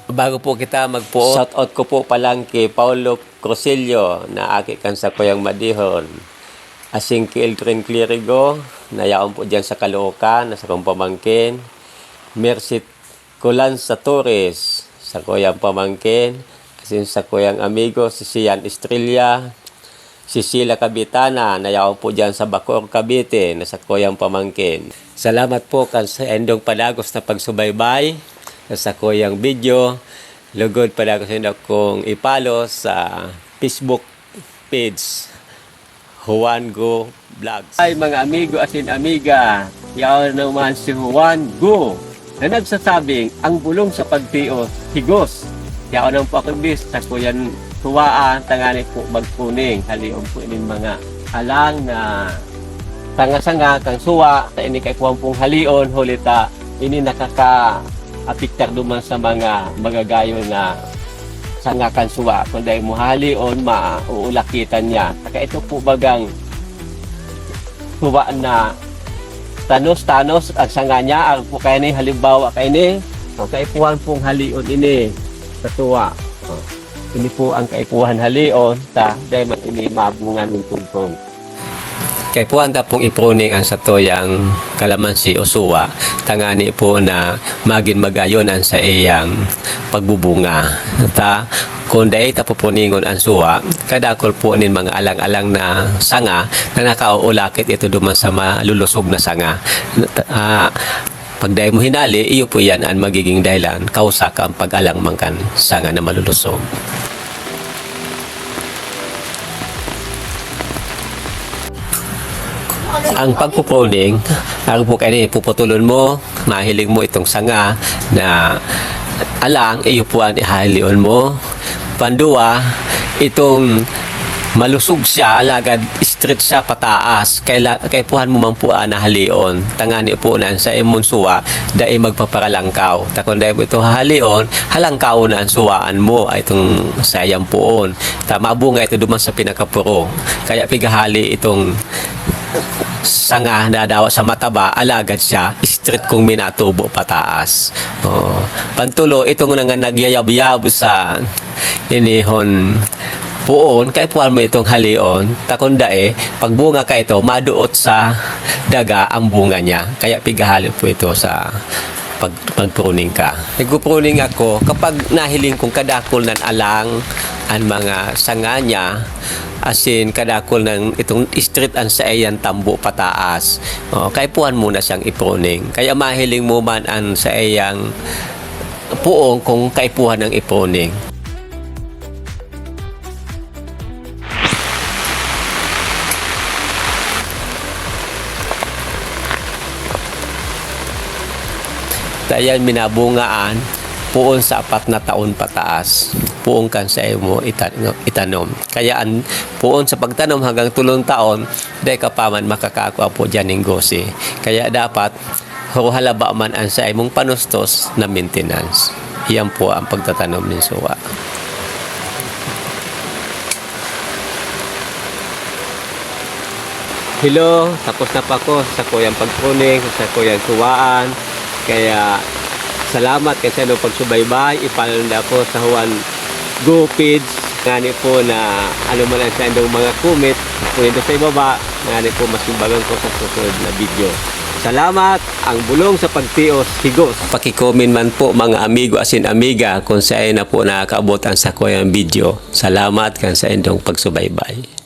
Bago po kita magpuot, shoutout ko po palang kay Paulo Crusillo na aki kan sa Kuyang Madihon. Asing kay Eldrin Clerigo, nayaon po dyan sa Caloocan, nasa kong pamangkin. Mercy Colanza Torres, sa Kuyang pamangkin. Asin sa Kuyang amigo, si Sian Estrella. Si Sheila Cabitana, nayaon po dyan sa Bacor, Cavite, nasa Kuyang pamangkin. Salamat po kan sa endong padagos na pagsubaybay sa Kuyang video. Lugod pa ako sa inyo kung ipalo sa Facebook page Juan Go Vlogs. Ay mga amigo asin amiga, yaon naman si Juan Go na nagsasabing ang bulong sa pagtios higos. Yaon ang pakibis sa kuyan tuwaan tangani po magpuning haliom po inin mga alang na tanga-sanga kang suwa sa ini kay kuwang pong halion hulita ini nakaka-apiktar duman sa mga magagayon na sangakan suwa kundi muhalion mauulakitan niya. Saka ito po bagang suwa na tanos-tanos ang sanga niya ang po kayo ni halimbawa kayo ni kaipuhan pong halion ini sa tuwa. Ini po ang kaipuhan halion dahil ini mabungan ng tungtong. Kay po anda pong ipruning ang satoyang kalamansi o suwa, tangani po na magin magayon ang sa iyang pagbubunga. Kung dahil tapupuningon ang suwa, kadakol po nin mga alang-alang na sanga na nakauulakit ito duman sa malulusog na sanga. Pag dahil mo hinali, iyo po yan ang magiging dahilan kausa ka ang pag-alang mangkan sanga na malulusog. Ang pagpupruning, ang po kayo puputulon mo, mahiling mo itong sanga na alang, iyo po ang ihalion mo. Pandua, itong malusog siya, alagad straight siya pataas, kay puhan mo man po na halion. Tangani po na sa imong suwa, dahil magpaparalangkaw. Takon dahil ito halion, halangkaw na ang suwaan mo, ay itong sayang poon. Mabunga ito duman sa pinakapuro. Kaya pigahali itong sanga na daw sa mataba, alagad siya straight kung minatubo pataas. Pantulo itong nga nagyayab-yab sa inihon puon, kay puwan mo itong halion, takundae pagbunga ka ito maduot sa daga ang bunga niya, kaya pigahali po ito sa pagpruning ka. Nagpruning ako kapag nahiling kong kadakol ng alang ang mga sanga niya, asin kadakol ng itong street ang sa iyan tambo pataas. Kaya puhan muna siyang ipruning. Kaya mahiling mo man ang sa iyang puong kung kaipuhan ng ipruning. Dayan minabungaan puon sa 4 na taon pataas, puon kan sa imo itanom. Kaya ang puon sa pagtanom hanggang 3 taon, dahil ka pa man makakakuha po dyan ng gosi. Kaya dapat halaba man ang sa imong panustos na maintenance. Iyan po ang pagtatanom ng suwa. Hello, tapos na pa ko sa kuyang pagpruning, sa kuyang suwaan. Kaya salamat kasi nung pagsubaybay, ipalala na po sa Juan Go page. Ngani po na ano man ang sa indong mga comment, kung ito sa ibaba, ngani po masimbagan ko sa susunod na video. Salamat, ang bulong sa pagtios higos. Pakikomen man po mga amigo asin amiga kung saan na po nakakaabot ang sa kuyang video. Salamat kan sa indong pagsubaybay.